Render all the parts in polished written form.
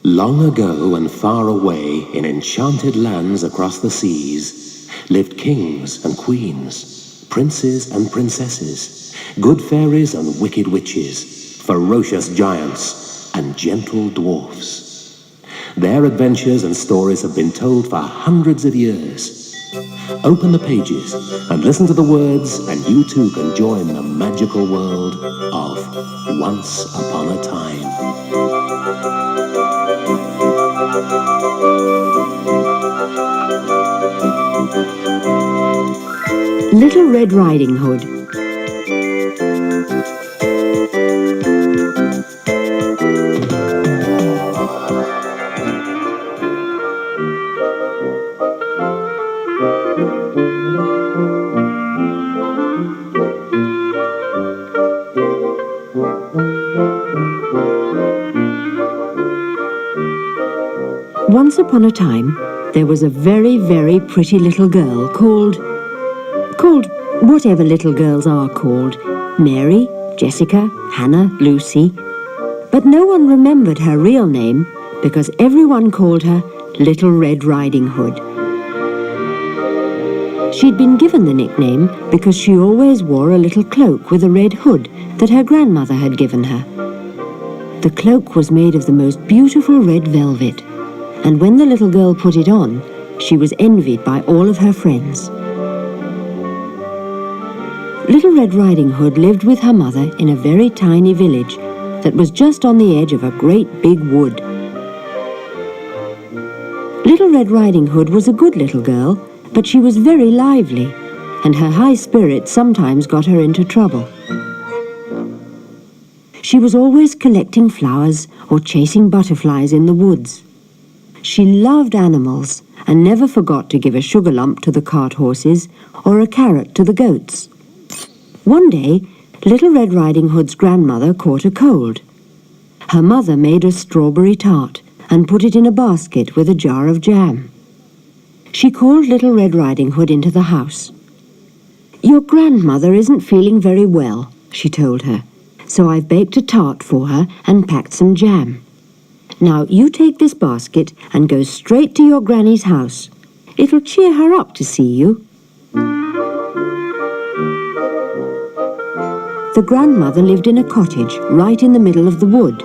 Long ago and far away, in enchanted lands across the seas, lived kings and queens, princes and princesses, good fairies and wicked witches, ferocious giants and gentle dwarfs. Their adventures and stories have been told for hundreds of years. Open the pages and listen to the words, and you too can join the magical world of Once Upon a Time. Little Red Riding Hood. Once upon a time, there was a very, very pretty little girl called whatever little girls are called. Mary, Jessica, Hannah, Lucy. But no one remembered her real name because everyone called her Little Red Riding Hood. She'd been given the nickname because she always wore a little cloak with a red hood that her grandmother had given her. The cloak was made of the most beautiful red velvet, and when the little girl put it on, she was envied by all of her friends. Little Red Riding Hood lived with her mother in a very tiny village that was just on the edge of a great big wood. Little Red Riding Hood was a good little girl, but she was very lively, and her high spirits sometimes got her into trouble. She was always collecting flowers or chasing butterflies in the woods. She loved animals and never forgot to give a sugar lump to the cart horses or a carrot to the goats. One day, Little Red Riding Hood's grandmother caught a cold. Her mother made a strawberry tart and put it in a basket with a jar of jam. She called Little Red Riding Hood into the house. "Your grandmother isn't feeling very well," she told her, "so I've baked a tart for her and packed some jam. Now you take this basket and go straight to your granny's house. It'll cheer her up to see you." The grandmother lived in a cottage right in the middle of the wood,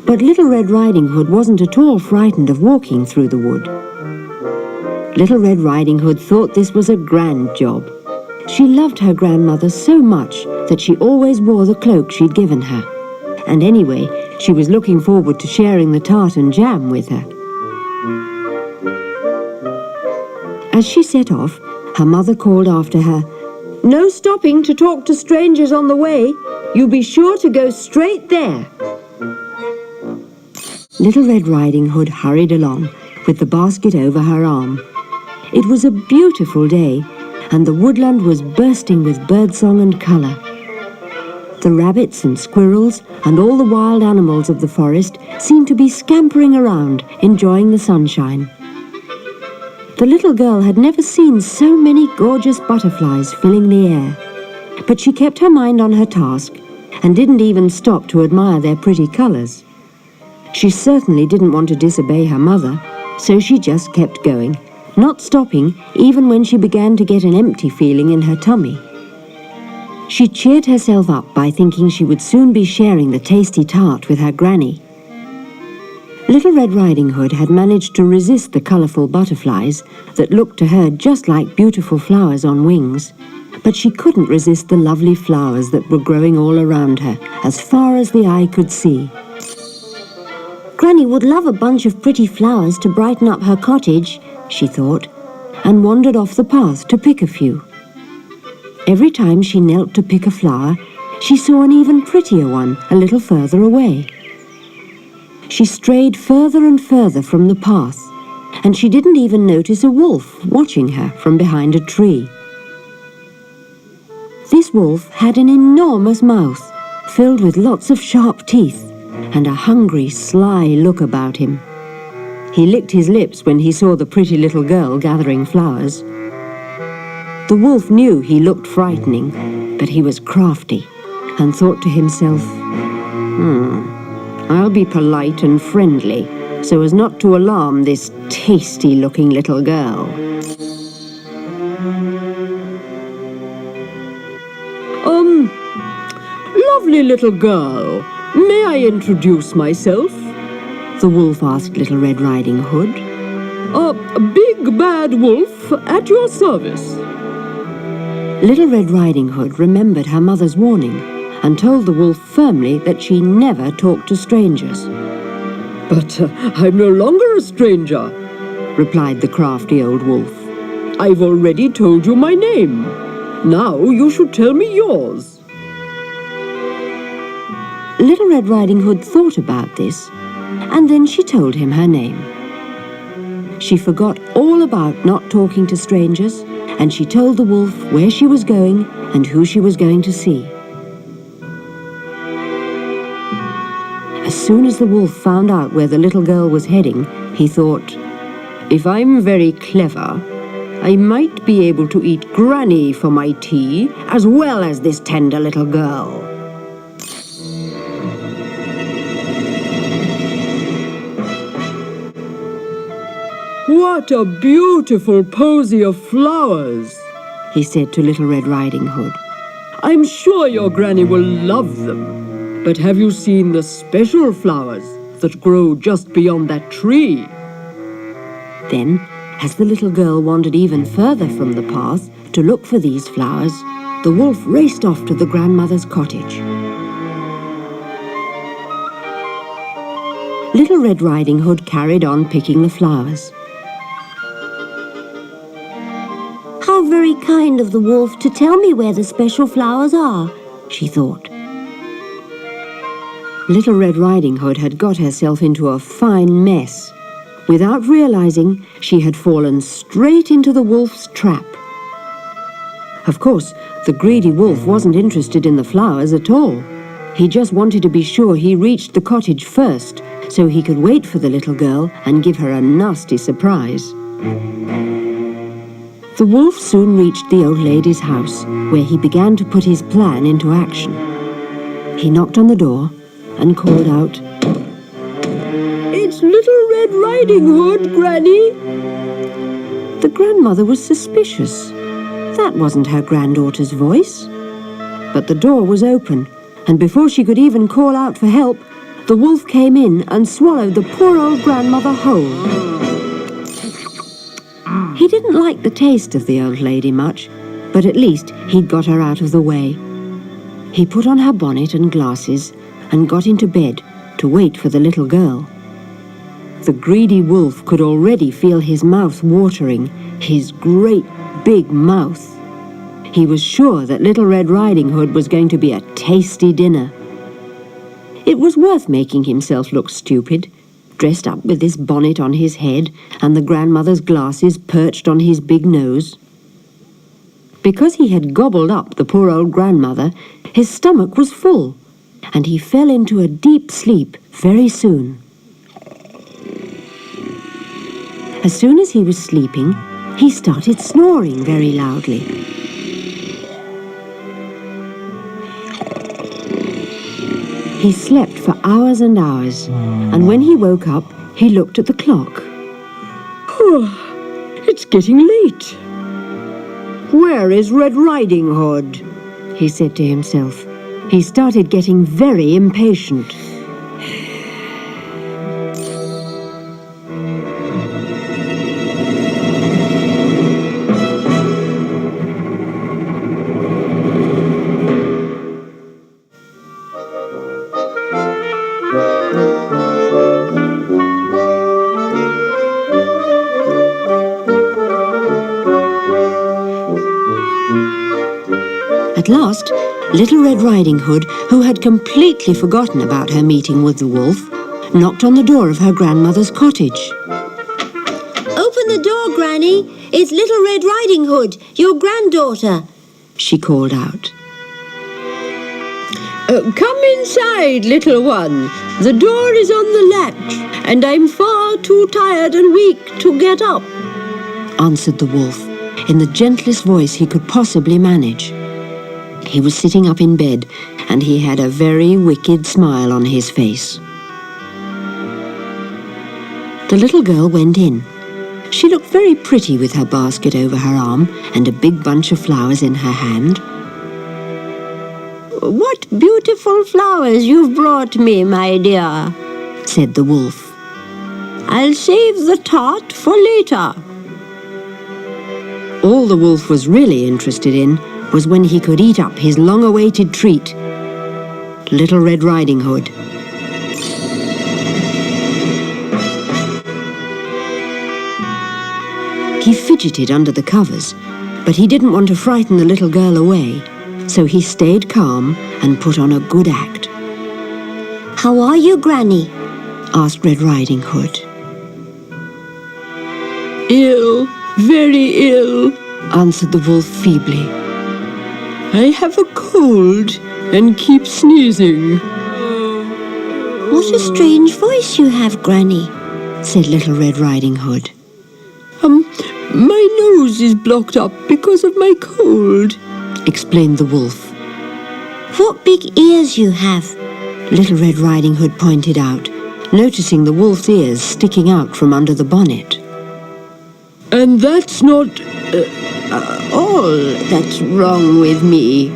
but Little Red Riding Hood wasn't at all frightened of walking through the wood. Little Red Riding Hood thought this was a grand job. She loved her grandmother so much that she always wore the cloak she'd given her, and anyway, she was looking forward to sharing the tart and jam with her. As she set off, her mother called after her, "No stopping to talk to strangers on the way. You be sure to go straight there." Little Red Riding Hood hurried along, with the basket over her arm. It was a beautiful day, and the woodland was bursting with birdsong and colour. The rabbits and squirrels and all the wild animals of the forest seemed to be scampering around, enjoying the sunshine. The little girl had never seen so many gorgeous butterflies filling the air, but she kept her mind on her task and didn't even stop to admire their pretty colours. She certainly didn't want to disobey her mother, so she just kept going, not stopping even when she began to get an empty feeling in her tummy. She cheered herself up by thinking she would soon be sharing the tasty tart with her granny. Little Red Riding Hood had managed to resist the colourful butterflies that looked to her just like beautiful flowers on wings, but she couldn't resist the lovely flowers that were growing all around her, as far as the eye could see. "Granny would love a bunch of pretty flowers to brighten up her cottage," she thought, and wandered off the path to pick a few. Every time she knelt to pick a flower, she saw an even prettier one a little further away. She strayed further and further from the path, and she didn't even notice a wolf watching her from behind a tree. This wolf had an enormous mouth, filled with lots of sharp teeth, and a hungry, sly look about him. He licked his lips when he saw the pretty little girl gathering flowers. The wolf knew he looked frightening, but he was crafty, and thought to himself, I'll be polite and friendly, so as not to alarm this tasty-looking little girl. Lovely little girl, may I introduce myself? The wolf asked Little Red Riding Hood. A big bad wolf at your service. Little Red Riding Hood remembered her mother's warning and told the wolf firmly that she never talked to strangers. But I'm no longer a stranger, replied the crafty old wolf. I've already told you my name. Now you should tell me yours. Little Red Riding Hood thought about this, and then she told him her name. She forgot all about not talking to strangers, and she told the wolf where she was going and who she was going to see. As soon as the wolf found out where the little girl was heading, he thought, "If I'm very clever, I might be able to eat Granny for my tea as well as this tender little girl." What a beautiful posy of flowers, he said to Little Red Riding Hood. I'm sure your granny will love them. But have you seen the special flowers that grow just beyond that tree? Then, as the little girl wandered even further from the path to look for these flowers, the wolf raced off to the grandmother's cottage. Little Red Riding Hood carried on picking the flowers. "How very kind of the wolf to tell me where the special flowers are," she thought. Little Red Riding Hood had got herself into a fine mess. Without realizing, she had fallen straight into the wolf's trap. Of course, the greedy wolf wasn't interested in the flowers at all. He just wanted to be sure he reached the cottage first, so he could wait for the little girl and give her a nasty surprise. The wolf soon reached the old lady's house, where he began to put his plan into action. He knocked on the door and called out, "It's Little Red Riding Hood, Granny." The grandmother was suspicious. That wasn't her granddaughter's voice. But the door was open, and before she could even call out for help, the wolf came in and swallowed the poor old grandmother whole. He didn't like the taste of the old lady much, but at least he'd got her out of the way. He put on her bonnet and glasses and got into bed to wait for the little girl. The greedy wolf could already feel his mouth watering, his great big mouth. He was sure that Little Red Riding Hood was going to be a tasty dinner. It was worth making himself look stupid, dressed up with this bonnet on his head and the grandmother's glasses perched on his big nose. Because he had gobbled up the poor old grandmother, his stomach was full, and he fell into a deep sleep very soon. As soon as he was sleeping, he started snoring very loudly. He slept for hours and hours, and when he woke up, he looked at the clock. It's getting late. "Where is Red Riding Hood?" he said to himself. He started getting very impatient. At last, Little Red Riding Hood, who had completely forgotten about her meeting with the wolf, knocked on the door of her grandmother's cottage. "Open the door, Granny. It's Little Red Riding Hood, your granddaughter," she called out. Come inside, little one. The door is on the latch, and I'm far too tired and weak to get up," answered the wolf, in the gentlest voice he could possibly manage. He was sitting up in bed, and he had a very wicked smile on his face. The little girl went in. She looked very pretty with her basket over her arm and a big bunch of flowers in her hand. "What beautiful flowers you've brought me, my dear," said the wolf. "I'll save the tart for later." All the wolf was really interested in was when he could eat up his long-awaited treat, Little Red Riding Hood. He fidgeted under the covers, but he didn't want to frighten the little girl away, so he stayed calm and put on a good act. "How are you, Granny?" asked Red Riding Hood. Ill, very ill, Answered the wolf feebly. I have a cold and keep sneezing. "What a strange voice you have, Granny." Said Little Red Riding Hood. My nose is blocked up because of my cold. Explained the wolf. "What big ears you have." Little Red Riding Hood pointed out, noticing the wolf's ears sticking out from under the bonnet. And that's not All that's wrong with me,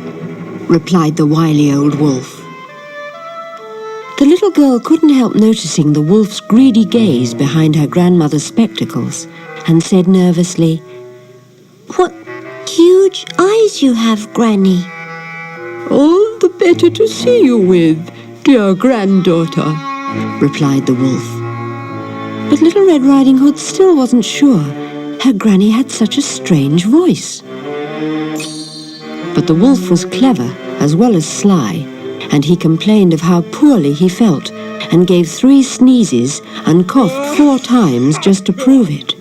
replied the wily old wolf. The little girl couldn't help noticing the wolf's greedy gaze behind her grandmother's spectacles and said nervously, "What huge eyes you have, Granny." all the better to see you with, dear granddaughter, replied the wolf. But Little Red Riding Hood still wasn't sure her granny had such a strange voice. But the wolf was clever as well as sly, and he complained of how poorly he felt and gave 3 sneezes and coughed 4 times just to prove it.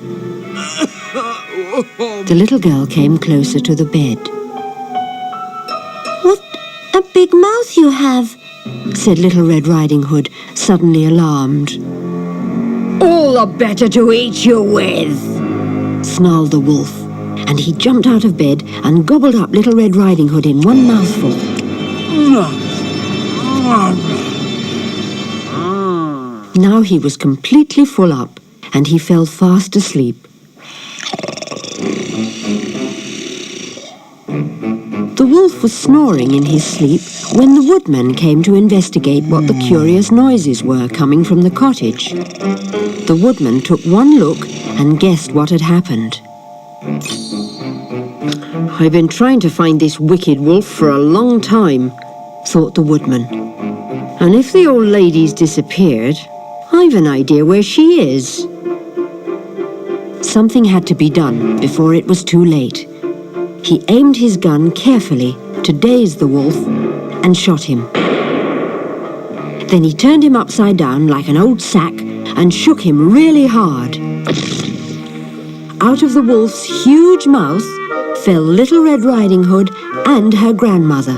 The little girl came closer to the bed. "What a big mouth you have," said Little Red Riding Hood, suddenly alarmed. "All the better to eat you with," snarled the wolf, and he jumped out of bed and gobbled up Little Red Riding Hood in one mouthful. Now he was completely full up, and he fell fast asleep. The wolf was snoring in his sleep when the Woodman came to investigate what the curious noises were coming from the cottage. The Woodman took one look and guessed what had happened. I've been trying to find this wicked wolf for a long time, thought the Woodman. And if the old lady's disappeared, I've an idea where she is. Something had to be done before it was too late. He aimed his gun carefully to daze the wolf and shot him. Then he turned him upside down like an old sack and shook him really hard. Out of the wolf's huge mouth fell Little Red Riding Hood and her grandmother.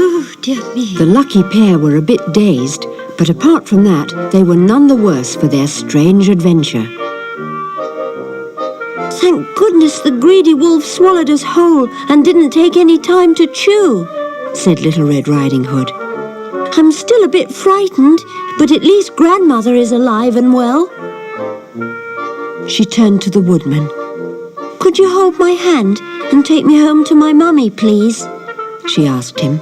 Oh, dear me. The lucky pair were a bit dazed, but apart from that, they were none the worse for their strange adventure. "Thank goodness the greedy wolf swallowed us whole and didn't take any time to chew," said Little Red Riding Hood. "I'm still a bit frightened, but at least Grandmother is alive and well." She turned to the Woodman. "Could you hold my hand and take me home to my mummy, please?" she asked him.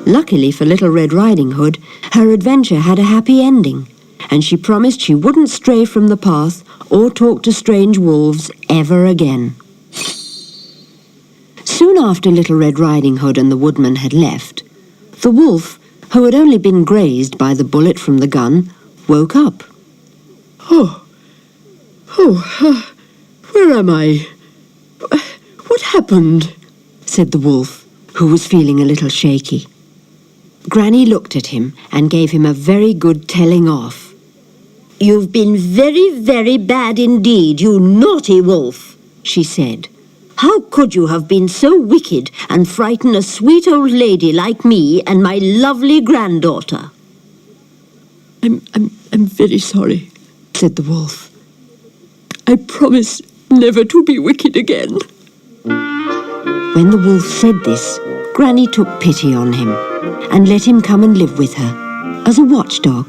Luckily for Little Red Riding Hood, her adventure had a happy ending, and she promised she wouldn't stray from the path or talk to strange wolves ever again. Soon after Little Red Riding Hood and the Woodman had left, the wolf, who had only been grazed by the bullet from the gun, woke up. Where am I? What happened? Said the wolf, who was feeling a little shaky. Granny looked at him and gave him a very good telling off. "You've been very, very bad indeed, you naughty wolf," she said. "How could you have been so wicked and frighten a sweet old lady like me and my lovely granddaughter?" I'm very sorry, said the wolf. I promise never to be wicked again. When the wolf said this, Granny took pity on him and let him come and live with her as a watchdog.